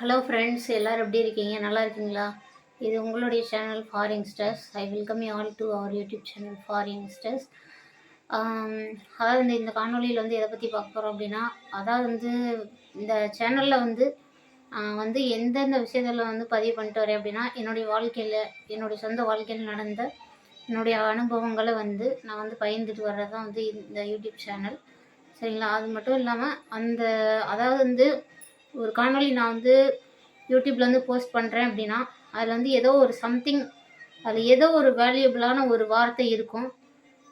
Hello friends, எல்லோரும் எப்படி இருக்கீங்க? நல்லா இருக்கீங்களா? இது உங்களுடைய channel for youngsters. I welcome you all to our YouTube channel for youngsters. அதாவது இந்த காணொலியில் எதை பற்றி பார்க்க போகிறோம் அப்படின்னா, அதாவது இந்த சேனலில் எந்தெந்த விஷயத்தில் பதிவு பண்ணிட்டு வரேன் அப்படின்னா, என்னுடைய வாழ்க்கையில், என்னுடைய சொந்த வாழ்க்கையில் நடந்த என்னுடைய அனுபவங்களை நான் பகிர்ந்துட்டு வர்றது தான் இந்த யூடியூப் சேனல். சரிங்களா? அது மட்டும் இல்லாமல் அதாவது ஒரு காணொலி நான் யூடியூப்பில் போஸ்ட் பண்ணுறேன் அப்படின்னா, அதில் ஏதோ ஒரு சம்திங், அதில் ஏதோ ஒரு வேல்யூபிளான ஒரு வார்த்தை இருக்கும்.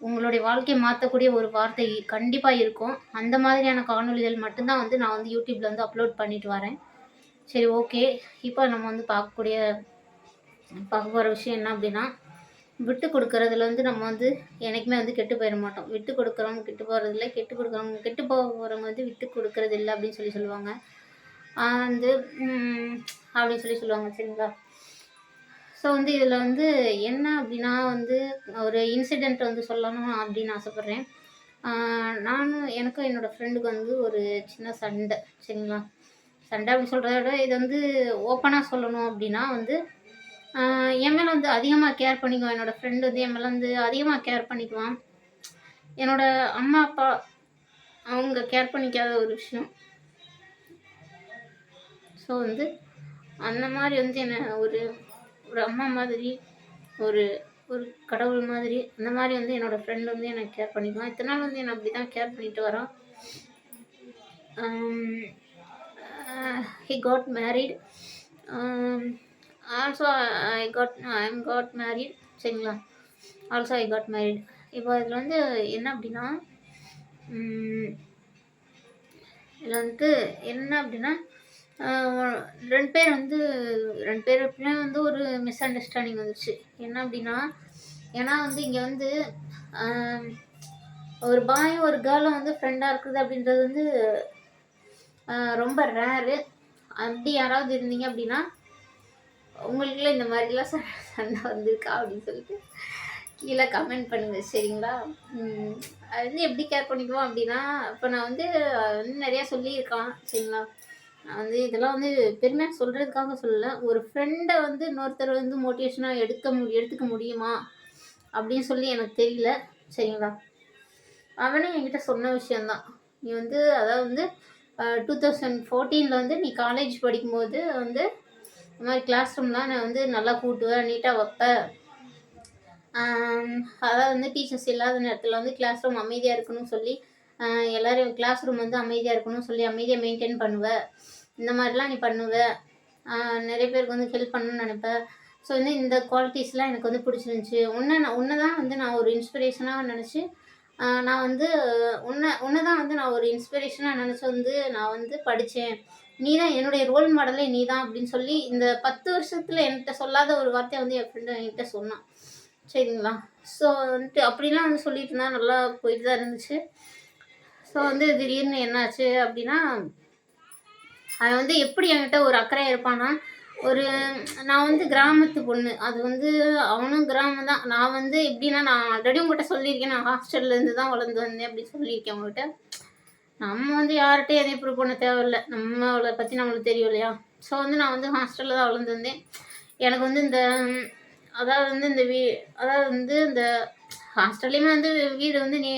உங்களுடைய வாழ்க்கையை மாற்றக்கூடிய ஒரு வார்த்தை கண்டிப்பாக இருக்கும். அந்த மாதிரியான காணொலிகள் மட்டும்தான் நான் யூடியூப்பில் அப்லோட் பண்ணிட்டு வரேன். சரி, ஓகே. இப்போ நம்ம பார்க்க போகிற விஷயம் என்ன அப்படின்னா, விட்டு கொடுக்கறதுல நம்ம என்றைக்குமே கெட்டு போயிட மாட்டோம். விட்டு கொடுக்குறவங்க கெட்டு போகிறதில்ல, கெட்டு போகிறவங்க விட்டு கொடுக்கறது இல்லை அப்படின்னு சொல்லுவாங்க. அப்படின்னு சொல்லுவாங்க. சரிங்களா? ஸோ இதில் என்ன அப்படின்னா ஒரு இன்சிடெண்ட் சொல்லணும் அப்படின்னு ஆசைப்பட்றேன். எனக்கும் என்னோடய ஃப்ரெண்டுக்கு ஒரு சின்ன சண்டை. சரிங்களா? சண்டை அப்படின்னு சொல்கிறத விட இது ஓப்பனாக சொல்லணும் அப்படின்னா என் மேலே அதிகமாக கேர் பண்ணிக்குவான். என்னோடய ஃப்ரெண்டு என் மேலே அதிகமாக கேர் பண்ணிக்குவான். என்னோடய அம்மா அப்பா அவங்க கேர் பண்ணிக்காத ஒரு விஷயம். ஸோ அந்த மாதிரி என்னை ஒரு ஒரு அம்மா மாதிரி, ஒரு ஒரு கடவுள் மாதிரி, அந்த மாதிரி என்னோடய ஃப்ரெண்டு என்னை கேர் பண்ணிக்குவான். இத்தனை நாள் என்னை அப்படி தான் கேர் பண்ணிட்டு வரான். He got married. Also I got married. சரிங்களா? Also I got married. இப்போ இதில் என்ன அப்படின்னா, இதில் என்ன அப்படின்னா, ரெண்டு பேர் எப்படின்னா ஒரு மிஸ் அண்டர்ஸ்டாண்டிங் வந்துச்சு. என்ன அப்படின்னா, ஏன்னா இங்கே ஒரு பாயும் ஒரு கேர்ளும் ஃப்ரெண்டாக இருக்குது அப்படின்றது ரொம்ப ரேரு. அப்படி யாராவது இருந்தீங்க அப்படின்னா, உங்களுக்குள்ள இந்த மாதிரிலாம் சண்டை வந்திருக்கா அப்படின்னு சொல்லிட்டு கீழே கமெண்ட் பண்ணுங்க. சரிங்களா? அது எப்படி கேர் பண்ணிக்குவோம் அப்படின்னா, இப்போ நான் நிறையா சொல்லியிருக்கான். சரிங்களா? நான் இதெல்லாம் பெருமையாக சொல்கிறதுக்காக சொல்லலை. ஒரு ஃப்ரெண்டை இன்னொருத்தர் மோட்டிவேஷனாக எடுத்துக்க முடியுமா அப்படின்னு சொல்லி எனக்கு தெரியல. சரிங்களா? அவனே என்கிட்ட சொன்ன விஷயந்தான். நீ அதாவது 2014 நீ காலேஜ் படிக்கும்போது இந்த மாதிரி கிளாஸ் ரூம்லாம் நான் நல்லா கூட்டுவேன், நீட்டாக வைப்பேன். அதாவது டீச்சர்ஸ் இல்லாத நேரத்தில் கிளாஸ் ரூம் அமைதியாக இருக்கணும்னு சொல்லி எல்லோரும் கிளாஸ் ரூம் அமைதியாக இருக்கணும்னு சொல்லி அமைதியாக மெயின்டைன் பண்ணுவேன். இந்த மாதிரிலாம் நீ பண்ணுவேன். நிறைய பேருக்கு ஹெல்ப் பண்ணணும்னு நினைப்பேன். ஸோ இந்த குவாலிட்டிஸ்லாம் எனக்கு பிடிச்சிருந்துச்சி. உன்னை தான் நான் ஒரு இன்ஸ்பிரேஷனாக நினச்சி நான் உன்னை தான் நான் ஒரு இன்ஸ்பிரேஷனாக நினச்சி நான் படித்தேன். நீ தான் என்னுடைய ரோல் மாடலே நீ தான் அப்படின்னு சொல்லி இந்த 10 வருஷத்தில் என்கிட்ட சொல்லாத ஒரு வார்த்தையை என் ஃப்ரெண்டு என்கிட்ட சொன்னான். சரிங்களா? ஸோ அப்படிலாம் சொல்லிட்டு இருந்தால் நல்லா போயிட்டு தான் இருந்துச்சு. ஸோ திடீர்னு என்னாச்சு அப்படின்னா, அவன் எப்படி என்கிட்ட ஒரு அக்கறையாக இருப்பான்னா, நான் கிராமத்து பொண்ணு. அது அவனும் கிராமம் தான். நான் எப்படின்னா, நான் ஆல்ரெடி உங்கள்கிட்ட சொல்லியிருக்கேன், நான் ஹாஸ்டல்லேருந்து தான் வளர்ந்து வந்தேன் அப்படின்னு சொல்லியிருக்கேன் உங்கள்கிட்ட. நம்ம யார்கிட்டையும் எதையும் ப்ரூவ் பண்ண தேவையில்லை. நம்மளை பற்றி நம்மளுக்கு தெரியும் இல்லையா? ஸோ நான் ஹாஸ்டலில் தான் வளர்ந்து வந்தேன். எனக்கு இந்த அதாவது அதாவது இந்த ஹாஸ்டல்லையுமே வீடு நீ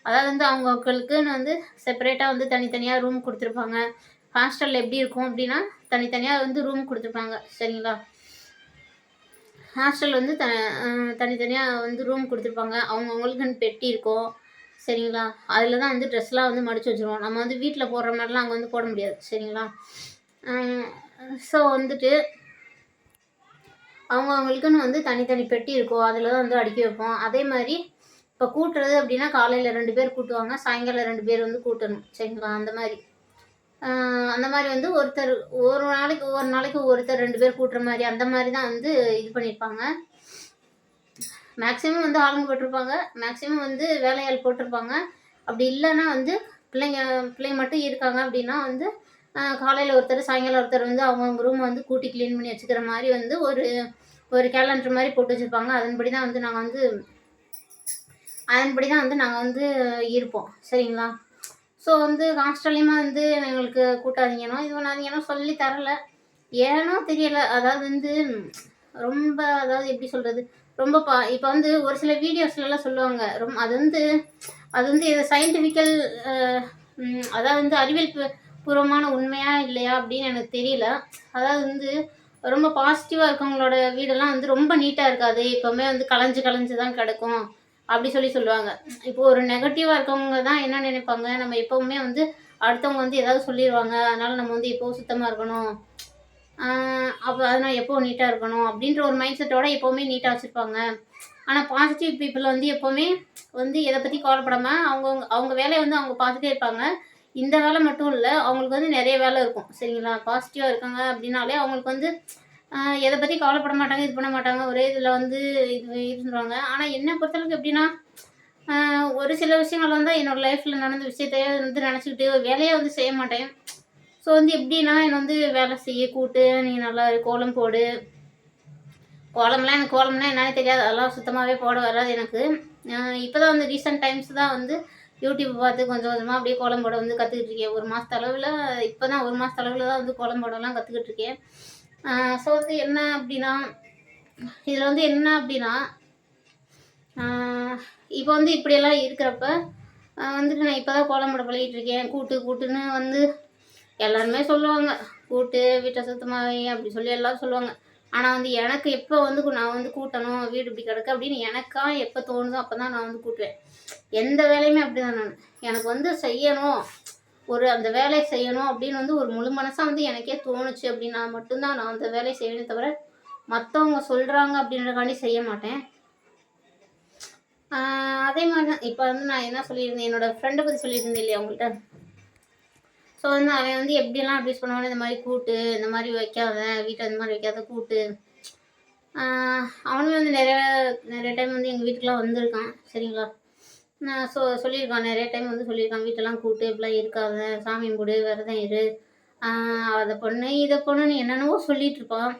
அதாவது அவங்களுக்குன்னு செப்பரேட்டாக தனித்தனியாக ரூம் கொடுத்துருப்பாங்க. ஹாஸ்டலில் எப்படி இருக்கும் அப்படின்னா, தனித்தனியாக ரூம் கொடுத்துருப்பாங்க. சரிங்களா? ஹாஸ்டல் தனித்தனியாக ரூம் கொடுத்துருப்பாங்க. அவங்கவுங்களுக்குன்னு பெட்டி இருக்கும். சரிங்களா? அதில் தான் ட்ரெஸ்லாம் மடித்து வச்சுருவோம். நம்ம வீட்டில் போடுற மாதிரிலாம் அங்கே போட முடியாது. சரிங்களா? ஸோ அவங்கவுங்களுக்குன்னு தனித்தனி பெட்டி இருக்கும். அதில் தான் அடுக்கி வைப்போம். அதே மாதிரி இப்போ கூட்டுறது அப்படின்னா, காலையில் 2 பேர் கூட்டுவாங்க, சாயங்காலம் 2 பேர் கூட்டணும். சரிங்களா? அந்த மாதிரி ஒருத்தர் ஒவ்வொரு நாளைக்கு ஒருத்தர் 2 பேர் கூட்டுற மாதிரி, அந்த மாதிரி தான் இது பண்ணியிருப்பாங்க. மேக்ஸிமம் ஆளுங்க போட்டிருப்பாங்க, மேக்ஸிமம் வேலையாள் போட்டிருப்பாங்க. அப்படி இல்லைன்னா பிள்ளைங்க மட்டும் இருக்காங்க அப்படின்னா காலையில் ஒருத்தர், சாயங்காலம் ஒருத்தர் அவங்கவுங்க ரூமை கூட்டி க்ளீன் பண்ணி வச்சுக்கிற மாதிரி ஒரு கேலண்டர் மாதிரி போட்டு வச்சுருப்பாங்க. அதன்படி தான் நாங்கள் இருப்போம். சரிங்களா? ஸோ ஹாஸ்டல்லையுமே எங்களுக்கு கூட்டாதீங்கனோ இது பண்ணாதீங்கனோ சொல்லி தரலை. ஏனோ தெரியல. அதாவது வந்து ரொம்ப அதாவது எப்படி சொல்றது? ரொம்ப இப்ப வந்து ஒரு சில வீடியோஸ்லலாம் சொல்லுவாங்க. அது வந்து அது வந்து சயின்டிஃபிக்கல் அ அதாவது வந்து அறிவியல் பூர்வமான உண்மையா இல்லையா அப்படின்னு எனக்கு தெரியல. அதாவது வந்து ரொம்ப பாசிட்டிவா இருக்கவங்களோட வீடெல்லாம் வந்து ரொம்ப நீட்டா இருக்காது. எப்பவுமே வந்து கலஞ்சு கலஞ்சு தான் கிடக்கும். அப்படி சொல்லுவாங்க. இப்போ ஒரு நெகட்டிவா இருக்கவங்க தான் என்ன நினைப்பாங்க, நம்ம எப்பவுமே வந்து அடுத்தவங்க வந்து ஏதாவது சொல்லிருவாங்க. அதனால நம்ம வந்து எப்பவும் சுத்தமா இருக்கணும். ஆ அப்ப அதனால எப்பவும் நீட்டா இருக்கணும். அப்படின்ற ஒரு மைண்ட் செட்டோட எப்பவுமே நீட்டா வச்சிருப்பாங்க. ஆனா பாசிட்டிவ் பீப்பிள் வந்து எப்பவுமே வந்து எத பத்தி கவலைப்படாம அவங்கவங்க அவங்க வேலைய வந்து அவங்க பார்த்துட்டே இருப்பாங்க. இந்த வேலை மட்டும் இல்ல. அவங்களுக்கு வந்து நெறைய வேலை இருக்கும். சரிங்களா? பாசிட்டிவா இருக்காங்க அப்படின்னாலே அவங்களுக்கு வந்து எத பத்தி கவலைப்பட மாட்டாங்க, இது பண்ண மாட்டாங்க. ஒரே இதுல வந்து இது இருந்துருவாங்க. ஆனா என்ன பொறுத்தளவுக்கு எப்படின்னா, அ ஒரு சில விஷயங்கள் வந்து என்னோட லைஃப்ல நடந்த விஷயத்தையே வந்து நெனச்சுக்கிட்டு வேலையே வந்து செய்ய மாட்டேன். ஸோ வந்து எப்படின்னா, என்ன வந்து வேலை செய்ய கூட்டு, நீ நல்லா கோலம் போடு. கோலம்னா என்னன்னே தெரியாது. அதெல்லாம் சுத்தமாவே போட வராது எனக்கு. இப்பதான் வந்து ரீசென்ட் டைம்ஸ் தான் வந்து யூடியூப் பார்த்து கொஞ்சம் கொஞ்சமா அப்படியே கோலம் போட வந்து கத்துக்கிட்டு இருக்கேன். 1 மாசத்து அளவுல இப்பதான் 1 மாசத்து அளவுல தான் வந்து கோலம் போடலாம் கத்துக்கிட்டு இருக்கேன். ஸோ வந்து என்ன அப்படின்னா, இதுல வந்து என்ன அப்படின்னா, ஆ இப்போ வந்து இப்படியெல்லாம் இருக்கிறப்ப, வந்துட்டு நான் இப்பதான் கோலம் போட பழகிட்டு இருக்கேன். கூட்டுன்னு வந்து எல்லாருமே சொல்லுவாங்க. கூட்டு, வீட்ட சுத்தமா வை அப்படி சொல்லி எல்லாரும் சொல்லுவாங்க. ஆனா வந்து எனக்கு எப்ப வந்து நான் வந்து கூட்டணும், வீடு இப்படி கிடக்கு அப்படின்னு எனக்கா எப்ப தோணுதோ அப்பதான் நான் வந்து கூட்டுவேன். எந்த வேலையுமே அப்படிதான் நானு. எனக்கு வந்து செய்யணும், அந்த வேலைய செய்யணும் அப்படின்னு வந்து ஒரு முழு மனசா வந்து எனக்கே தோணுச்சு அப்படின்னா மட்டும் தான் நான் அந்த வேலைய செய்வேனே தவிர, மத்தவங்க சொல்றாங்க அப்படின்றதுக்காண்டி செய்ய மாட்டேன். அதே மாரி தான் இப்ப வந்து நான் என்ன சொல்லியிருந்தேன், என்னோட ஃப்ரெண்ட பத்தி சொல்லியிருந்தேன் இல்லையா உங்கள்ட்ட? ஸோ வந்து அவன் வந்து எப்படியெல்லாம் அட்வைஸ் பண்ணுவான்னா, இந்த மாரி கூட்டு, இந்த மாரி வைக்காத, வீட்ட இந்த மாரி வைக்காத கூட்டு. அவனும் வந்து நெறைய நெறைய டைம் வந்து எங்க வீட்டுக்குலாம் வந்திருக்கான். சரிங்களா? நான் சொல்லியிருக்கான். நெறைய டைம் வந்து சொல்லியிருக்கான். வீட்டெல்லாம் கூட்டு, இப்படிலாம் இருக்காத, சாமி கும்பிடு, விரதம் இரு. ஆ அத பண்ணு, இத பண்ணுன்னு என்னென்னவோ சொல்லிட்டு இருப்பான்.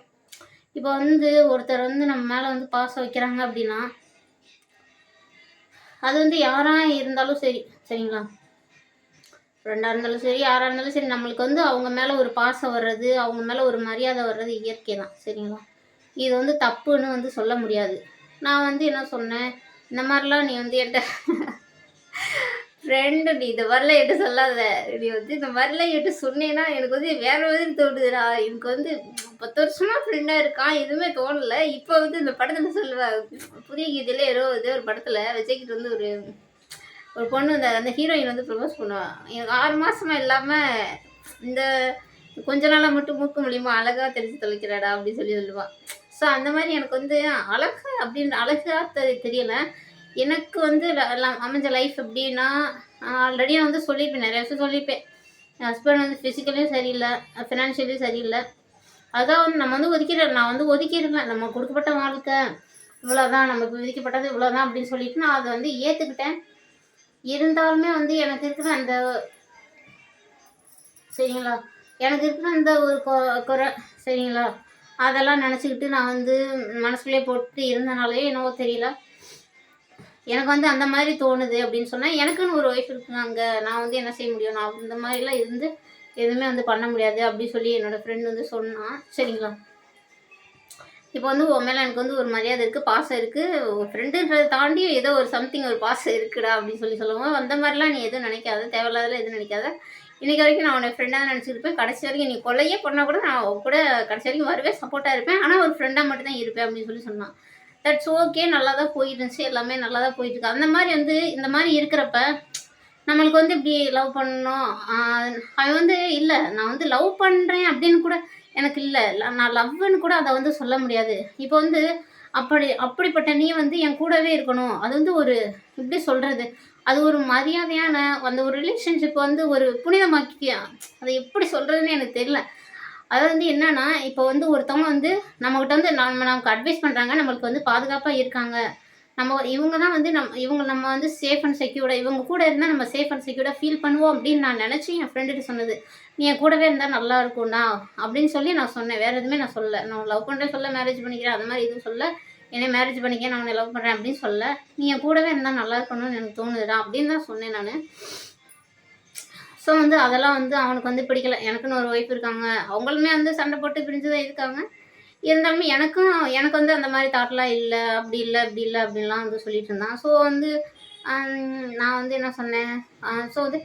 இப்போ வந்து ஒருத்தர் வந்து நம்ம மேல வந்து பாசம் வைக்கிறாங்க அப்படின்னா, அது வந்து யாரா இருந்தாலும் சரி, சரிங்களா? ஃப்ரெண்டா இருந்தாலும் சரி, யாரா இருந்தாலும் சரி, நம்மளுக்கு வந்து அவங்க மேல ஒரு பாசம் வர்றது, அவங்க மேல ஒரு மரியாதை வர்றது இயற்கை தான். சரிங்களா? இது வந்து தப்புன்னு வந்து சொல்ல முடியாது. நான் வந்து என்ன சொன்னேன், இந்த மாரிலாம் நீ வந்து என்ட்ட ஃப்ரெண்டு நீ இந்த மாரிலாம் என்ட்ட சொல்லாத. நீ வந்து இந்த மாரிலாம் என்ட்ட சொன்னேன்னா, எனக்கு வந்து வேற மாதிரி தோணுதுடா. எனக்கு வந்து 10 வருஷமா ஃப்ரெண்டா இருக்கான். எதுவுமே தோணல. இப்ப வந்து இந்த படத்துல சொல்லுவா, புதிய கீதையில ஏதோ ஒரு படத்துல விஜய்கிட்ட வந்து ஒரு ஒரு பொண்ணு அந்த ஹீரோயின் வந்து ப்ரப்போஸ் பண்ணுவா. எனக்கு 6 மாசமா இல்லாம இந்த கொஞ்ச நாளா மட்டும் மூக்கு மூலியமா அழகா தெரிஞ்சு தொலைக்கிறாடா அப்படின்னு சொல்லுவா. ஸோ அந்த மாதிரி எனக்கு வந்து அழகா அப்படின்னு அழகா தெரியல. எனக்கு வந்து அமைஞ்ச லைஃப் எப்படின்னா, ஆல்ரெடி நான் வந்து சொல்லியிருப்பேன். நிறைய விஷயம் சொல்லியிருப்பேன். என் ஹஸ்பண்ட் வந்து ஃபிசிக்கலியும் சரியில்லை, ஃபினான்ஷியலியும் சரியில்லை. அதான் வந்து நம்ம வந்து நான் வந்து ஒதுக்கியிருப்பேன். நம்ம கொடுக்கப்பட்ட வாழ்க்கை இவ்வளோதான், நமக்கு விதிக்கப்பட்டது இவ்வளோதான் அப்படின்னு சொல்லிட்டு நான் அதை வந்து ஏற்றுக்கிட்டேன். இருந்தாலுமே வந்து எனக்கு இருக்கிற அந்த சரிங்களா? எனக்கு இருக்கிற அந்த ஒரு குறை சரிங்களா? அதெல்லாம் நினச்சிக்கிட்டு நான் வந்து மனசுக்குள்ளேயே போட்டு இருந்தனாலயோ என்னவோ தெரியல. எனக்கு வந்து அந்த மாதிரி தோணுது அப்படின்னு சொன்னா, எனக்குன்னு ஒரு ஒய்ஃப் இருக்காங்க. நான் வந்து என்ன செய்ய முடியும்? நான் இந்த மாதிரிலாம் இருந்து எதுவுமே வந்து பண்ண முடியாது அப்படின்னு சொல்லி என்னோட ஃப்ரெண்ட் வந்து சொன்னா. சரிங்களா? இப்போ வந்து உன் மேல எனக்கு வந்து ஒரு மரியாதை இருக்கு, பாசம் இருக்கு. ஃப்ரெண்டுன்றத தாண்டி ஏதோ ஒரு சம்திங் ஒரு பாசம் இருக்குடா அப்படின்னு சொல்லும்போது, அந்த மாதிரிலாம் நீ எதுவும் நினைக்காத. தேவையில்லாதெல்லாம் எதுவும் நினைக்காத. இன்னைக்கு வரைக்கும் நான் உன்னை ஃப்ரெண்டா தான் நினச்சிருப்பேன். கடைசி வரைக்கும் நீ கொலையே பண்ணா கூட நான் உன் கூட கடைசி வரைக்கும் வருவேன், சப்போர்ட்டா இருப்பேன். ஆனா ஒரு ஃப்ரெண்டா மட்டும் தான் இருப்பேன் அப்படின்னு சொல்லி சொன்னான். That's okay. நல்லா தான் போயிட்டு இருந்துச்சு. எல்லாமே நல்லா தான் போயிட்டு இருக்கு. அந்த மாதிரி வந்து இந்த மாதிரி இருக்கிறப்ப, நம்மளுக்கு வந்து இப்படி லவ் பண்ணணும். அவன் வந்து இல்ல நான் வந்து லவ் பண்றேன் அப்படின்னு கூட எனக்கு இல்ல. நான் லவ்வுன்னு கூட அத வந்து சொல்ல முடியாது. இப்போ வந்து அப்படிப்பட்ட நீ வந்து என் கூடவே இருக்கணும். அது வந்து ஒரு எப்படி சொல்றது? அது ஒரு மரியாதையான அந்த ஒரு ரிலேஷன்ஷிப் வந்து ஒரு புனிதமாக்கிட்டியா? அத எப்படி சொல்றதுன்னே எனக்கு தெரியல. அது வந்து என்னன்னா, இப்போ வந்து ஒருத்தவங்க வந்து நம்மகிட்ட வந்து நமக்கு அட்வைஸ் பண்றாங்க. நம்மளுக்கு வந்து பாதுகாப்பா இருக்காங்க. இவங்க தான் வந்து இவங்க நம்ம வந்து சேஃப் அண்ட் செக்யூர்டா இவங்க கூட இருந்தா நம்ம சேஃப் அண்ட் செக்யூர்டா ஃபீல் பண்ணுவோம் அப்படின்னு நான் நினைச்சு என் ஃப்ரெண்டுட்ட சொன்னது. "நீ என் கூடவே இருந்தா நல்லா இருக்கும்டா" அப்படின்னு சொல்லி நான் சொன்னேன். வேற எதுவுமே நான் சொல்லல. நான் லவ் பண்றேன்னு சொல்லல, மேரேஜ் பண்ணிக்கிறேன் அந்த மாதிரி எதுவும் சொல்லல. என்னைய மேரேஜ் பண்ணிக்க நான் உன்னை லவ் பண்றேன் அப்படின்னு சொல்லல. "நீ என் கூடவே இருந்தா நல்லா இருக்கணும்னு எனக்கு தோணுதுடா" அப்படின்னு தான் சொன்னேன் நானு. ஸோ வந்து அதெல்லாம் வந்து அவனுக்கு வந்து பிடிக்கல. எனக்குன்னு ஒரு ஒய்ஃப் இருக்காங்க. அவங்களுமே வந்து சண்டை போட்டு பிரிஞ்சு தான் இருக்காங்க. இருந்தாலுமே எனக்கு வந்து அந்த மாரி தாட்லாம் இல்ல. அப்படி இல்ல, இப்படி இல்ல அப்படின்லாம் வந்து சொல்லிட்டு இருந்தான். ஸோ வந்து நான் வந்து என்ன சொன்னேன், ஸோ வந்து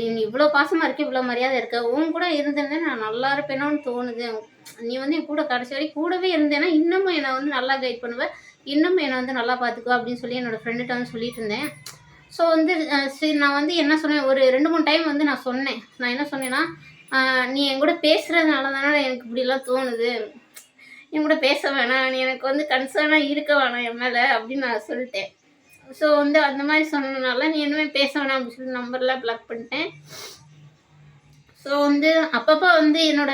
"நீ இவ்ளோ பாசமா இருக்க, இவ்ளோ மரியாதை இருக்க. உன் கூட இருந்திருந்தா நான் நல்லா இருப்பேனோன்னு தோணுது. நீ வந்து என் கூட கடைசி வரைக்கும் கூடவே இருந்தேன்னா, இன்னமும் என்ன வந்து நல்லா கைட் பண்ணுவ. இன்னும் என்ன வந்து நல்லா பார்த்துக்குவ" அப்படின்னு சொல்லி என்னோட ஃப்ரெண்டுட்ட வந்து சொல்லிட்டு இருந்தேன். ஸோ வந்து சரி நான் வந்து என்ன சொன்னேன், ஒரு 2, 3 டைம் வந்து நான் சொன்னேன். நான் என்ன சொன்னேன்னா, "நீ என் கூட பேசுறதுனால தானடா எனக்கு இப்படிலாம் தோணுது. என் கூட பேச வேணாம். நீ எனக்கு வந்து கன்சர்னா இருக்க வேணாம் என் மேல" அப்படின்னு நான் சொல்லிட்டேன். ஸோ வந்து அந்த மாரி சொன்னதுனால, "நீ இனிமே பேச வேணாம்" அப்படின்னு சொல்லி நம்பர்லாம் பிளாக் பண்ணிட்டேன். ஸோ வந்து அப்பப்போ வந்து என்னோட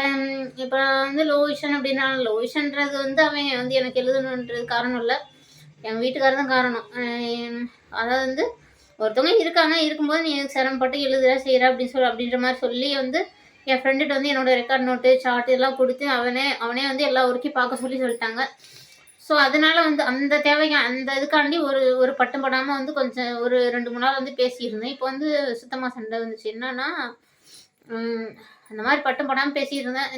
இப்போ வந்து லோ விஷன் அப்படின்னா, லோ விஷன்றது வந்து அவன் வந்து எனக்கு எழுதணுன்றது காரணம் இல்ல. எங்க வீட்டுக்காரர் தான் காரணம். அதாவது வந்து ஒருத்தவங்க இருக்காங்க, இருக்கும்போது நீ எதுக்கு சிரமப்பட்டு எழுதுற, செய்ற அப்படின்ற மாரி சொல்லி வந்து என் ஃப்ரெண்டுட்ட வந்து என்னோட ரெக்கார்ட் நோட்டு, சார்ட் இதெல்லாம் குடுத்து அவனே அவனே வந்து எல்லா ஒர்க்கையும் பார்க்க சொல்லிட்டாங்க. ஸோ அதனால வந்து அந்த தேவைக்கு அந்த இதுக்காண்டி ஒரு ஒரு பட்டும் படாம வந்து கொஞ்சம் ஒரு 2, 3 நாள் வந்து பேசியிருந்தேன். இப்போ வந்து சுத்தமா சண்டை வந்துச்சு. என்னன்னா, ம் அந்த மாரி பட்டும் படாம பேசிட்டு இருந்தேன்.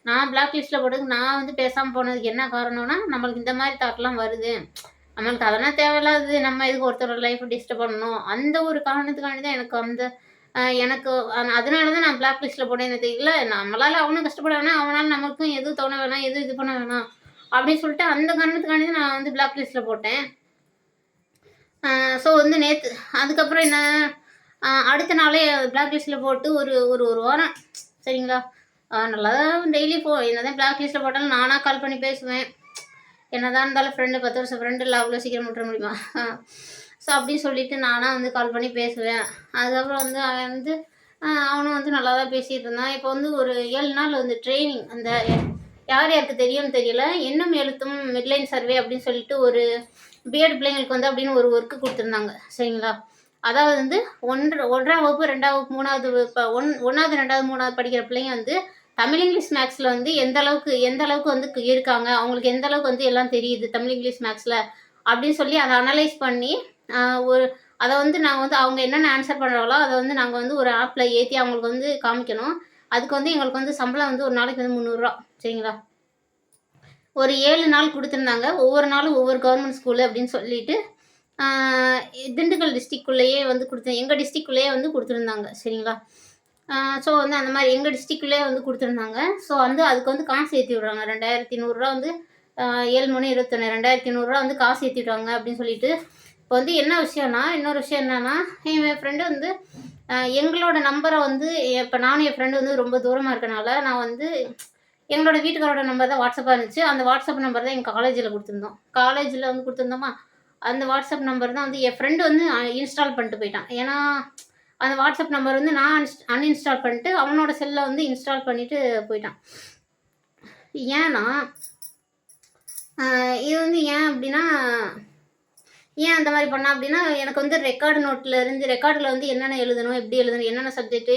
நான் பிளாக் லிஸ்ட்ல போட்டதுக்கு நான் வந்து பேசாம போனதுக்கு என்ன காரணம்னா, நம்மளுக்கு இந்த மாரி தாட்லாம் வருது. நம்மளுக்கு அதெல்லாம் தேவையில்லாதது. நம்ம எதுக்கு ஒருத்தரோட லைஃப்ப டிஸ்டர்ப் பண்ணணும். அந்த ஒரு காரணத்துக்காண்டி தான் எனக்கு அந்த எனக்கு அதனால தான் நான் பிளாக் லிஸ்ட்ல போட்டேனே இல்ல நம்மளால அவனும் கஷ்டப்பட வேணாம். அவனால நமக்கும் எதுவும் தோண வேணாம். எதுவும் இது பண்ண வேணாம். அப்படின்னு சொல்லிட்டு அந்த காரணத்துக்காண்டி தான் நான் வந்து பிளாக் லிஸ்ட்ல போட்டேன். ஸோ வந்து அதுக்கப்புறம் என்ன, அடுத்த நாளே பிளாக் லிஸ்ட்ல போட்டு ஒரு ஒரு ஒரு வாரம் சரிங்களா? நல்லா தான் டெய்லி என்னதான் பிளாக் லிஸ்ட்ல போட்டாலும் நானா கால் பண்ணி பேசுவேன். என்னதான் இருந்தாலும் ஃப்ரெண்டு 10 வருஷம் ஃப்ரெண்டுல்ல அவ்வளோ சீக்கிரம் விட்டுற முடியுமா? ஸோ அப்படின்னு சொல்லிட்டு நானா வந்து கால் பண்ணி பேசுவேன். அதுக்கப்புறம் வந்து அவன் வந்து அவனும் வந்து நல்லா தான் பேசிட்டு இருந்தான். இப்போ வந்து ஒரு 7 நாள் வந்து ட்ரெய்னிங் அந்த யார் யாருக்கு தெரியும்னு தெரியல. எண்ணும் எழுத்தும் மிட்லைன் சர்வே அப்படின்னு சொல்லிட்டு ஒரு பிஎட் பிள்ளைங்களுக்கு வந்து அப்படின்னு ஒரு ஒர்க்கு குடுத்துருந்தாங்க. சரிங்களா? அதாவது வந்து 1ஆம் வகுப்பு, 2ஆம் வகுப்பு, 3வது இப்ப 1வது, 2வது, 3வது படிக்கிற பிள்ளைங்க வந்து தமிழ், இங்கிலீஷ், மேக்ஸ்ல வந்து எந்த அளவுக்கு வந்து இருக்காங்க. அவங்களுக்கு எந்த அளவுக்கு வந்து எல்லாம் தெரியுது தமிழ், இங்கிலீஷ், மேக்ஸ்ல அப்படின்னு சொல்லி அத அனலைஸ் பண்ணி, அ ஒரு அத வந்து நாங்க வந்து அவங்க என்னென்ன ஆன்சர் பண்றாங்களோ, அத வந்து நாங்க வந்து ஒரு ஆப்ல ஏத்தி அவங்களுக்கு வந்து காமிக்கணும். அதுக்கு வந்து எங்களுக்கு வந்து சம்பளம் வந்து ஒரு நாளைக்கு வந்து ரூ. 300 சரிங்களா? ஒரு 7 நாள் குடுத்துருந்தாங்க. ஒவ்வொரு நாளும் ஒவ்வொரு கவர்மெண்ட் ஸ்கூலு அப்படின்னு சொல்லிட்டு, ஆ திண்டுக்கல் டிஸ்ட்ரிக்ட்குள்ளேயே வந்து எங்க டிஸ்ட்ரிக்ட்குள்ளேயே வந்து குடுத்துருந்தாங்க. சரிங்களா? ஸோ வந்து அந்த மாரி எங்க டிஸ்ட்ரிக்ட்குள்ளேயே வந்து குடுத்துருந்தாங்க. ஸோ வந்து அதுக்கு வந்து காசு ஏத்தி விடுறாங்க. ரூ. 2100 வந்து 7, 3, 21 ரூ. 2100 வந்து காசு ஏத்தி விட்டாங்க அப்படின்னு சொல்லிட்டு, இப்போ வந்து என்ன விஷயம்னா, இன்னொரு விஷயம் என்னன்னா, என் ஃப்ரெண்டு வந்து எங்களோட நம்பர வந்து இப்ப நானும் என் ஃப்ரெண்டு வந்து ரொம்ப தூரமா இருக்கனால, நான் வந்து எங்களோட வீட்டுக்காரோட நம்பர் தான் வாட்ஸ்அப்பா இருந்துச்சு. அந்த வாட்ஸ்அப் நம்பர் தான் எங்க காலேஜ்ல குடுத்துருந்தோம். காலேஜ்ல வந்து குடுத்துருந்தோமா, அந்த வாட்ஸ்அப் நம்பர் தான் வந்து என் ஃப்ரெண்டு வந்து இன்ஸ்டால் பண்ணிட்டு போயிட்டான். ஏன்னா, அந்த வாட்ஸ்அப் நம்பர் வந்து நான் அன்இன்ஸ்டால் பண்ணிட்டு, அவனோட செல்ல வந்து இன்ஸ்டால் பண்ணிட்டு போயிட்டான். ஏன்னா, இது வந்து ஏன் அப்டின்னா, ஏன் அந்த மாரி பண்ணான் அப்டின்னா, எனக்கு வந்து ரெக்கார்டுல வந்து என்னென்ன எழுதணும், எப்படி எழுதணும், என்னென்ன சப்ஜெக்ட்டு,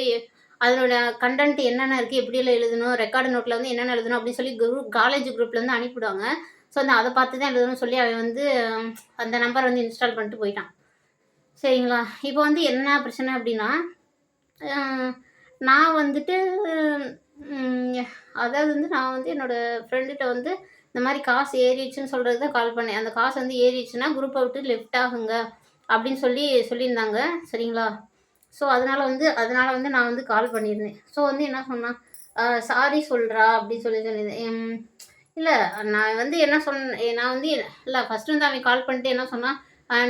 அதனோட கன்டென்ட் என்னென்ன இருக்கு, எப்படியெல்லாம் எழுதணும், ரெக்கார்டு நோட்ல வந்து என்னென்ன எழுதணும் அப்படின்னு சொல்லி காலேஜ் குரூப்லேருந்து அனுப்பிவிடுவாங்க. ஸோ வந்து அத பார்த்து தான் எழுதணும்னு சொல்லி அவன் வந்து அந்த நம்பர வந்து இன்ஸ்டால் பண்ணிட்டு போயிட்டான். சரிங்களா? இப்போ வந்து என்ன பிரச்சனை அப்டின்னா, அ நான் வந்துட்டு ம் அதாவது வந்து நான் வந்து என்னோட ஃப்ரெண்டுட்ட வந்து இந்த மாரி காசு ஏறிடுச்சுன்னு சொல்றதுக்கு தான் கால் பண்ணேன். அந்த காசு வந்து ஏறிடுச்சுன்னா குரூப்ப விட்டு லெஃப்ட் ஆகுங்க அப்படின்னு சொல்லியிருந்தாங்க. சரிங்களா? ஸோ அதனால வந்து நான் வந்து கால் பண்ணியிருந்தேன். ஸோ வந்து என்ன சொன்னான், சாரி சொல்றா அப்படின்னு சொல்லியிருந்தேன். இல்ல நான் வந்து என்ன நான் வந்து இல்ல ஃபர்ஸ்ட்டு வந்து அவன் கால் பண்ணிட்டு என்ன சொன்னான்,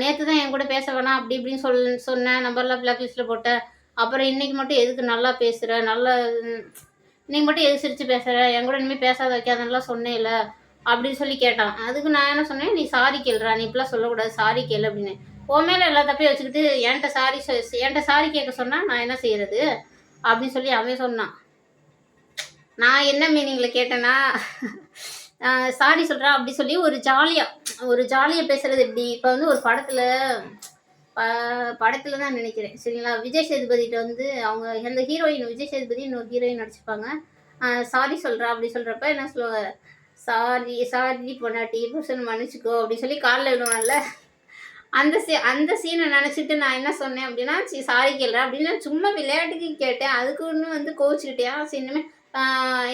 நேத்து தான் என் கூட பேச வேணாம் அப்படி இப்படின்னு சொன்னேன். நம்பர்லாம் பிளாக் லிஸ்ட்ல போட்டேன். அப்புறம் இன்னைக்கு மட்டும் எதுக்கு நல்லா பேசுற? நல்லா இன்னைக்கு மட்டும் எதுக்கு சிரிச்சு பேசுற? என் கூட இனிமே பேசாத வைக்காதன்னுலாம் சொன்னேல்ல. அப்படின்னு சொல்லி கேட்டான். அதுக்கு நான் என்ன சொன்னேன், "நீ சாரி கேளுடா. நீ இப்படிலாம் சொல்லக்கூடாது. சாரி கேளு" அப்படின்னேன். உன் மேல எல்லா தப்பையும் வச்சுக்கிட்டு என்ட்ட சாரி கேட்க சொன்னா நான் என்ன செய்றது? அப்படின்னு சொல்லி அவன் சொன்னான். நான் என்ன மீனிங்ல கேட்டேன்னா, அ சாரி சொல்றா அப்படி சொல்லி ஒரு ஜாலியா பேசுறது எப்படி? இப்ப வந்து ஒரு ப படத்துல தான் நெனைக்கிறேன். சரிங்களா? விஜய் சேதுபதிட்ட வந்து அவங்க அந்த ஹீரோயின் விஜய் சேதுபதி இன்னொரு ஹீரோயின் நடிச்சிருப்பாங்க. சாரி சொல்றா அப்படி சொல்றப்ப என்ன சொல்லுவாங்க, "சாரி சாரி பொண்டாட்டி புருஷன மன்னிச்சுக்கோ" அப்படி சொல்லி கால்ல விழுவான்ல. அந்த சீனை நினச்சிட்டு நான் என்ன சொன்னேன் அப்படின்னா, சாரி கேளுடா அப்படின்னு சும்மா விளையாட்டுக்கு கேட்டேன். அதுக்கு ஒண்ணு வந்து கோவிச்சுக்கிட்டியா? சரி இனிமே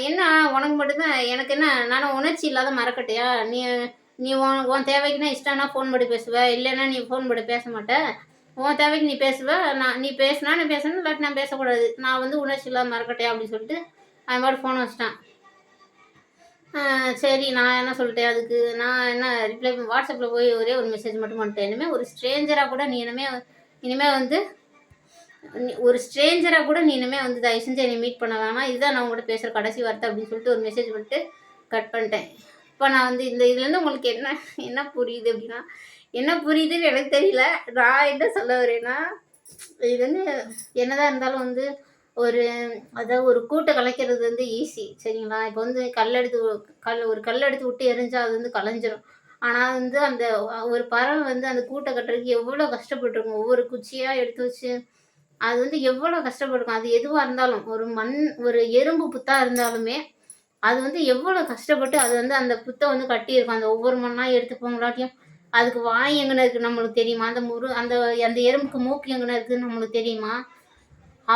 என்ன உனக்கு மட்டும் தான் எனக்கு என்ன நானும் உணர்ச்சி இல்லாத மரக்கட்டையா? நீ நீ உன் உன் தேவைக்குன்னா இஷ்டம்னா ஃபோன் பண்ணி பேசுவ. இல்லைன்னா நீ ஃபோன் பண்ணி பேச மாட்ட. உன் தேவைக்கு நீ பேசுவ. நீ பேசுனா நீ பேசணும், இல்லாட்டி நான் பேசக்கூடாது. நான் வந்து உணர்ச்சி இல்லாத மரக்கட்டையா அப்படின்னு சொல்லிட்டு அவன் பாட்டுக்கு ஃபோனை வச்சுட்டான். சரி நான் என்ன சொல்லிட்டேன் அதுக்கு, நான் என்ன ரிப்ளை வாட்ஸ்அப்பில் போய் ஒரே ஒரு மெசேஜ் மட்டும் பண்ணிட்டேன். இனிமேல் ஒரு ஸ்ட்ரேஞ்சராக கூட நீ இனிமேல் வந்து ஒரு ஸ்ட்ரேஞ்சராக கூட நீ இனிமேல் வந்து தயவு செஞ்சு என்னை மீட் பண்ண வேணாம். இதுதான் நான் உங்கள்கிட்ட பேசுகிற கடைசி வார்த்தை அப்படின்னு சொல்லிட்டு ஒரு மெசேஜ் பண்ணிட்டு கட் பண்ணிட்டேன். இப்போ நான் வந்து இதுலேருந்து உங்களுக்கு என்ன புரியுது அப்படின்னா, என்ன புரியுதுன்னு எனக்கு தெரியல. நான் என்ன சொல்ல வரேன்னா, இது வந்து என்னதான் இருந்தாலும் வந்து அதாவது ஒரு கூட்டை கலைக்கிறது வந்து ஈஸி சரிங்களா? இப்போ வந்து ஒரு கல் எடுத்து விட்டு எரிஞ்சா அது வந்து கலைஞ்சிரும். ஆனால் வந்து அந்த ஒரு பறவை வந்து அந்த கூட்டை கட்டுறதுக்கு எவ்வளோ கஷ்டப்பட்டுருக்கும். ஒவ்வொரு குச்சியாக எடுத்து வச்சு அது வந்து எவ்வளோ கஷ்டப்பட்டுருக்கும். அது எதுவாக இருந்தாலும் ஒரு எறும்பு புத்தா இருந்தாலுமே அது வந்து எவ்வளோ கஷ்டப்பட்டு அது வந்து அந்த புத்தை வந்து கட்டியிருக்கும். அந்த ஒவ்வொரு மண்ணா எடுத்து போங்களாட்டியும் அதுக்கு வாய் எங்கன இருக்குது நம்மளுக்கு தெரியுமா? அந்த அந்த எறும்புக்கு மூக்கு எங்கன இருக்குதுன்னு நம்மளுக்கு தெரியுமா?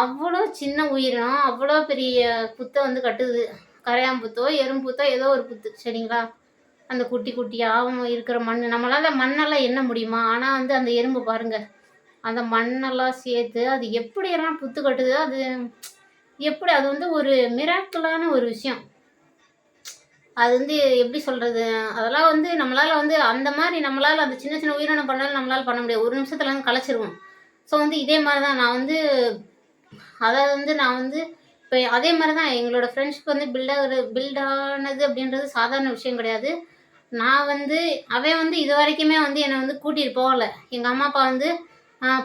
அவ்வளோ சின்ன உயிரினம் அவ்வளோ பெரிய புத்தை வந்து கட்டுது. கரையான் புத்தோ எறும்புத்தோ ஏதோ ஒரு புத்து சரிங்களா? அந்த குட்டி குட்டியாக இருக்கிற நம்மளால் மண்ணெல்லாம் எண்ண முடியுமா? ஆனால் வந்து அந்த எறும்பு பாருங்க அந்த மண்ணெல்லாம் சேர்த்து அது எப்படியெல்லாம் புத்து கட்டுது. அது வந்து ஒரு மிராக்கிளான ஒரு விஷயம். அது வந்து எப்படி சொல்கிறது, அதெல்லாம் வந்து நம்மளால் வந்து அந்த மாதிரி நம்மளால் அந்த சின்ன சின்ன உயிரினம் பண்ணாலும் நம்மளால் பண்ண முடியாது. ஒரு நிமிஷத்தில் வந்து கலைச்சிருவோம். ஸோ வந்து இதே மாதிரி தான் நான் வந்து இப்போ அதே மாதிரி தான் எங்களோட ஃப்ரெண்ட்ஷிப் வந்து பில்ட் ஆனது அப்படின்றது சாதாரண விஷயம் கிடையாது. அவன் வந்து இது வரைக்குமே வந்து என்னை வந்து கூட்டிகிட்டு போகலை. எங்கள் அம்மா அப்பா வந்து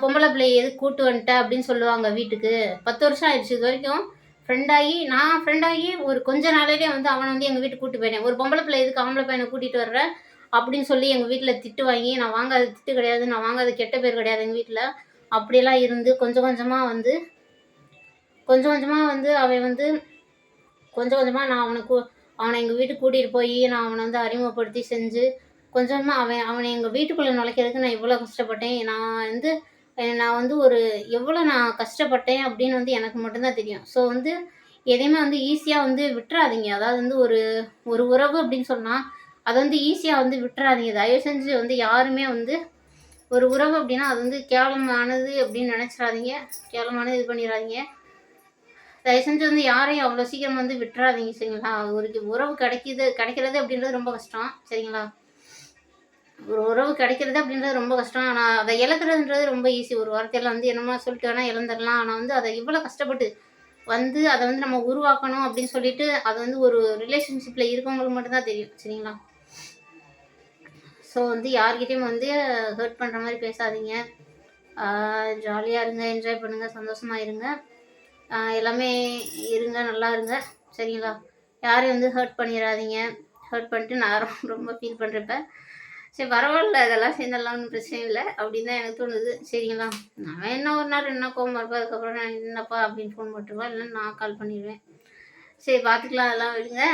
பொம்பளை பிள்ளைய எதுக்கு கூட்டு வந்துட்ட அப்படின்னு சொல்லுவாங்க வீட்டுக்கு. 10 வருஷம் ஆயிடுச்சு இது வரைக்கும். ஃப்ரெண்டாகி ஒரு கொஞ்ச நாளையிலே வந்து அவனை வந்து எங்கள் வீட்டுக்கு கூட்டு போயிட்டேன். ஒரு பொம்பளை பிள்ளை எதுக்கு ஆம்பளை பையனை கூட்டிகிட்டு வர்ற அப்படின்னு சொல்லி எங்கள் வீட்டில் திட்டு வாங்கி, நான் வாங்காத திட்டு கிடையாது, நான் வாங்காத கெட்ட பேர் கிடையாது எங்கள் வீட்டில். அப்படியெல்லாம் இருந்து கொஞ்சம் கொஞ்சமாக வந்து அவன் வந்து கொஞ்சம் கொஞ்சமாக நான் அவனை எங்கள் வீட்டுக்கு கூட்டிகிட்டு போய் நான் அவனை வந்து அறிமுகப்படுத்தி செஞ்சு கொஞ்சமாக அவனை எங்கள் வீட்டுக்குள்ளே நுழைக்கிறதுக்கு நான் இவ்வளோ கஷ்டப்பட்டேன். நான் வந்து எவ்வளோ நான் கஷ்டப்பட்டேன் அப்படின்னு வந்து எனக்கு மட்டும்தான் தெரியும். ஸோ வந்து எதையுமே வந்து ஈஸியாக வந்து விட்டுறாதீங்க. அதாவது வந்து ஒரு உறவு அப்படின்னு சொன்னால் அதை வந்து ஈஸியாக வந்து விட்டுறாதீங்க. தயவு செஞ்சு வந்து யாருமே வந்து ஒரு உறவு அப்படின்னா அது வந்து கேவலமானது அப்படின்னு நினச்சிடாதீங்க. கேவலமானது இது பண்ணிடாதீங்க. தயவு செஞ்சு வந்து யாரையும் அவ்வளோ சீக்கிரம் வந்து விட்டுறாதீங்க சரிங்களா? ஒரு உறவு கிடைக்கிறது அப்படின்றது ரொம்ப கஷ்டம் சரிங்களா? ஒரு உறவு கிடைக்கிறது அப்படின்றது ரொம்ப கஷ்டம். ஆனால் அதை இழக்கிறதுன்றது ரொம்ப ஈஸி. ஒரு வார்த்தையில் வந்து என்னமோ சொல்லிட்டு வேணால் இழந்துடலாம். ஆனால் வந்து அதை இவ்வளோ கஷ்டப்பட்டு வந்து அதை வந்து நம்ம உருவாக்கணும் அப்படின்னு சொல்லிட்டு அது வந்து ஒரு ரிலேஷன்ஷிப்பில் இருக்கவங்களுக்கு மட்டும்தான் தெரியும் சரிங்களா? ஸோ வந்து யார்கிட்டையும் வந்து ஹர்ட் பண்ணுற மாதிரி பேசாதீங்க. ஜாலியாக இருங்க, என்ஜாய் பண்ணுங்கள், சந்தோஷமாக இருங்க. எல்லாமே இருங்க, நல்லா இருங்க சரிங்களா? யாரையும் வந்து ஹர்ட் பண்ணிடாதீங்க. ஹர்ட் பண்ணிட்டு நான் ரொம்ப ஃபீல் பண்ணுறப்ப சரி பரவாயில்ல, அதெல்லாம் சேர்ந்துடலாம், ஒன்றும் பிரச்சனை இல்லை அப்படின்னு தான் எனக்கு தோணுது சரிங்களா? நான் என்ன ஒரு நாள் என்ன கோவம் இருப்பேன். அதுக்கப்புறம் நான் என்னப்பா அப்படின்னு ஃபோன் போட்டுருவேன், இல்லைன்னா நான் கால் பண்ணிடுவேன். சரி பார்த்துக்கலாம், அதெல்லாம் விடுங்க.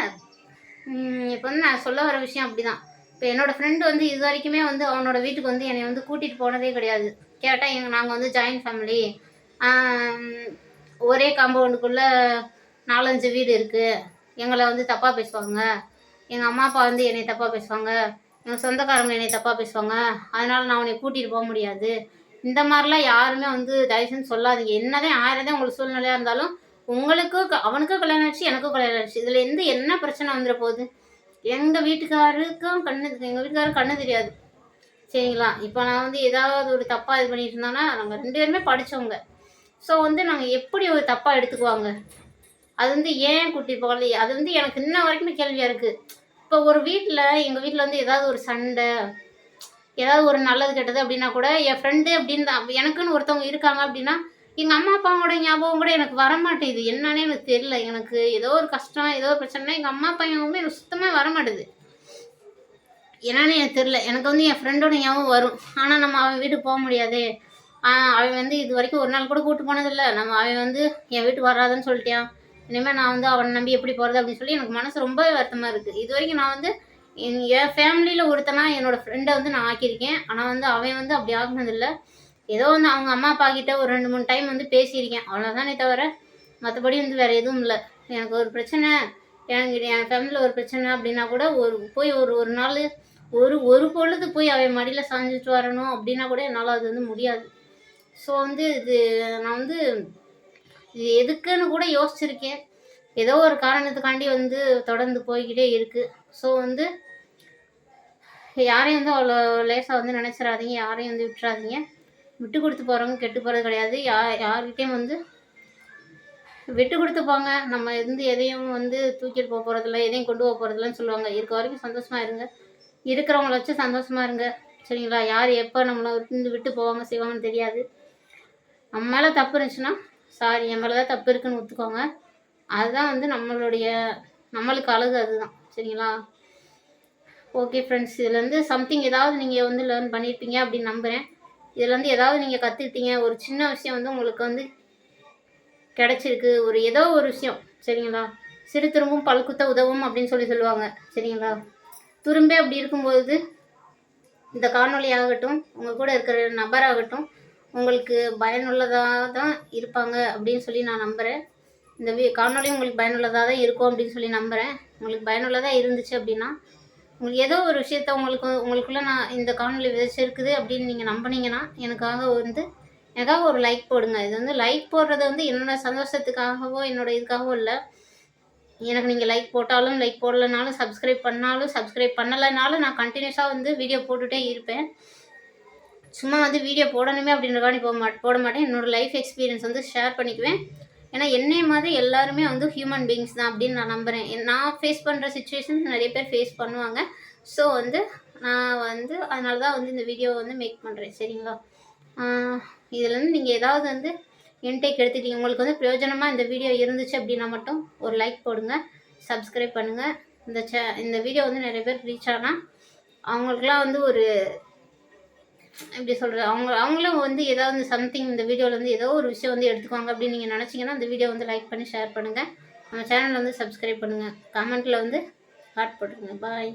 இப்போ வந்து நான் சொல்ல வர விஷயம் அப்படி தான். இப்போ என்னோடய ஃப்ரெண்டு வந்து இது வரைக்குமே வந்து அவனோட வீட்டுக்கு வந்து என்னை வந்து கூட்டிகிட்டு போனதே கிடையாது. கேட்டால் நாங்கள் வந்து ஜாயின்ட் ஃபேமிலி, ஒரே காம்பவுண்டுக்குள்ளே 4-5 வீடு இருக்குது, எங்களை வந்து தப்பாக பேசுவாங்க, எங்கள் அம்மா அப்பா வந்து என்னை தப்பாக பேசுவாங்க, எங்கள் சொந்தக்காரங்க என்னை தப்பாக பேசுவாங்க, அதனால் நான் உன்னை கூட்டிகிட்டு போக முடியாது. இந்த மாதிரிலாம் யாருமே வந்து தயவுசெய்து சொல்லாதீங்க. என்னதான் 1000 தான் உங்களுக்கு சூழ்நிலையாக இருந்தாலும் அவனுக்கும் கல்யாணம் ஆச்சு, எனக்கும் கல்யாணம் ஆச்சு. இதில் என்ன பிரச்சனை வந்துட போகுது? எங்கள் வீட்டுக்காரும் கண்ணு தெரியாது சரிங்களா? இப்போ நான் வந்து ஏதாவது ஒரு தப்பாக இது பண்ணிட்டு இருந்தோன்னா நாங்கள் 2 பேருமே படித்தவங்க. ஸோ வந்து நாங்கள் எப்படி ஒரு தப்பாக எடுத்துக்குவாங்க? அது வந்து ஏன் கூட்டிட்டு போகல? அது வந்து எனக்கு இன்ன வரைக்குமே கேள்வியாக இருக்குது. இப்போ எங்கள் வீட்டில் வந்து ஏதாவது ஒரு சண்டை, ஏதாவது ஒரு நல்லது கெட்டது அப்படின்னா கூட என் ஃப்ரெண்டு அப்படின்னு தான் எனக்குன்னு ஒருத்தவங்க இருக்காங்க அப்படின்னா எங்கள் அம்மா அப்பாவோட ஞாபகம் கூட எனக்கு வரமாட்டேது. என்னன்னே எனக்கு தெரியல. எனக்கு ஏதோ ஒரு கஷ்டம், ஏதோ ஒரு பிரச்சனைனா எங்கள் அம்மா அப்பா ஞாபகமே எனக்கு சுத்தமாக வரமாட்டேது. என்னன்னு எனக்கு தெரியல. எனக்கு வந்து என் ஃப்ரெண்டோட ஞாபகம் வரும். ஆனால் நம்ம அவன் வீட்டுக்கு போக முடியாதே. அவன் வந்து இது வரைக்கும் ஒரு நாள் கூட கூப்பிட்டு போனதில்லை. அவன் வந்து என் வீட்டுக்கு வராதுன்னு சொல்லிட்டான். இனிமேல் நான் வந்து அவனை நம்பி எப்படி போகிறது அப்படின்னு சொல்லி எனக்கு மனசு ரொம்பவே வருத்தமாக இருக்குது. இது வரைக்கும் நான் வந்து என் ஃபேமிலியில் ஒருத்தனா என்னோடய ஃப்ரெண்டை வந்து நான் ஆக்கியிருக்கேன். ஆனால் வந்து அவன் வந்து அப்படி ஆக்குனதில்லை. ஏதோ வந்து அவங்க அம்மா அப்பா கிட்ட ஒரு 2-3 டைம் வந்து பேசியிருக்கேன், அவ்வளோதானே தவிர மற்றபடி வந்து வேறு எதுவும் இல்லை. எனக்கு ஒரு பிரச்சனை, என் ஃபேமிலியில் ஒரு பிரச்சனை அப்படின்னா கூட போய் ஒரு நாள் ஒரு பொழுது போய் அவன் மடியில் சாஞ்சிட்டு வரணும் அப்படின்னா கூட என்னால் அது வந்து முடியாது. ஸோ வந்து நான் வந்து இது எதுக்குன்னு கூட யோசிச்சிருக்கேன். ஏதோ ஒரு காரணத்துக்காண்டி வந்து தொடர்ந்து போய்கிட்டே இருக்குது. ஸோ வந்து யாரையும் வந்து அவ்வளோ லேசாக வந்து நினச்சிடாதீங்க, யாரையும் வந்து விட்டுறாதீங்க. விட்டு கொடுத்து போகிறவங்க கெட்டு போகிறது கிடையாது. யார்கிட்டையும் வந்து விட்டு கொடுத்து போங்க. நம்ம எதையும் வந்து தூக்கிட்டு போகிறதில்ல, எதையும் கொண்டு போகிறதில்லன்னு சொல்லுவாங்க. இருக்க வரைக்கும் சந்தோஷமாக இருங்க, இருக்கிறவங்கள வச்சு சந்தோஷமாக இருங்க. சரிங்களா? யார் எப்போ நம்மளை விட்டு போவாங்க செய்வாங்கன்னு தெரியாது. நம்ம மேலே தப்பு இருந்துச்சுன்னா சாரி, என் மேலே தான் தப்பு இருக்குன்னு ஒத்துக்கோங்க. அதுதான் வந்து நம்மளுக்கு அழகு, அதுதான். சரிங்களா? ஓகே ஃப்ரெண்ட்ஸ், இதுலேருந்து சம்திங் ஏதாவது நீங்கள் வந்து லேர்ன் பண்ணியிருப்பீங்க அப்படின்னு நம்புகிறேன். இதுலேருந்து ஏதாவது நீங்கள் கற்றுக்கிட்டீங்க, ஒரு சின்ன விஷயம் வந்து உங்களுக்கு வந்து கிடச்சிருக்கு, ஏதோ ஒரு விஷயம். சரிங்களா? சிறு துரும்பும் பல்குத்த உதவும் அப்படின்னு சொல்லுவாங்க. சரிங்களா? துரும்பே அப்படி இருக்கும்போது இந்த காணொளி ஆகட்டும், உங்கள் கூட இருக்கிற நபராகட்டும் உங்களுக்கு பயனுள்ளதாக தான் இருப்பாங்க அப்படின்னு சொல்லி நான் நம்புகிறேன். இந்த காணொளி உங்களுக்கு பயனுள்ளதாக தான் இருக்கும் அப்படின்னு சொல்லி நம்புகிறேன். உங்களுக்கு பயனுள்ளதாக இருந்துச்சு அப்படின்னா, உங்களுக்கு ஏதோ ஒரு விஷயத்த உங்களுக்குள்ளே நான் இந்த காணொளி விதைச்சிருக்குது அப்படின்னு நீங்கள் நம்பினீங்கன்னா எனக்காக ஒரு லைக் போடுங்க. இது வந்து லைக் போடுறது வந்து என்னோட சந்தோஷத்துக்காகவோ என்னோட இதுக்காகவோ இல்லை. எனக்கு நீங்கள் லைக் போட்டாலும் லைக் போடலைனாலும் சப்ஸ்கிரைப் பண்ணலைனாலும் நான் கண்டினியூஸாக வந்து வீடியோ போட்டுகிட்டே இருப்பேன். சும்மா வந்து வீடியோ போடணுமே அப்படின்றக்காண்டி போட மாட்டேன். என்னோடய லைஃப் எக்ஸ்பீரியன்ஸ் வந்து ஷேர் பண்ணிக்குவேன். ஏன்னா என்னை மாதிரி எல்லாருமே வந்து ஹியூமன் பீயிங்ஸ் தான் அப்படின்னு நான் நம்புகிறேன். நான் ஃபேஸ் பண்ணுற சிச்சுவேஷன்ஸ் நிறைய பேர் ஃபேஸ் பண்ணுவாங்க. ஸோ வந்து நான் வந்து அதனால தான் வந்து இந்த வீடியோவை வந்து மேக் பண்ணுறேன். சரிங்களா? இதுலேருந்து நீங்கள் ஏதாவது வந்து இன்டேக் எடுத்துக்கிட்டீங்க, உங்களுக்கு வந்து பிரயோஜனமாக இந்த வீடியோ இருந்துச்சு அப்படின்னா மட்டும் ஒரு லைக் போடுங்க, சப்ஸ்கிரைப் பண்ணுங்கள். இந்த வீடியோ வந்து நிறைய பேர் ரீச் ஆனால் அவங்களுக்குலாம் வந்து எப்படி சொல்கிறது, அவங்களும் வந்து ஏதாவது சம்திங் இந்த வீடியோவில் வந்து ஏதோ ஒரு விஷயம் வந்து எடுத்துக்குவாங்க அப்படின்னு நீங்கள் நினச்சிங்கன்னா இந்த வீடியோ வந்து லைக் பண்ணி ஷேர் பண்ணுங்கள். நம்ம சேனலை வந்து சப்ஸ்கிரைப் பண்ணுங்கள். கமெண்ட்டில் வந்து ஹார்ட் போட்டுருங்க. பாய்.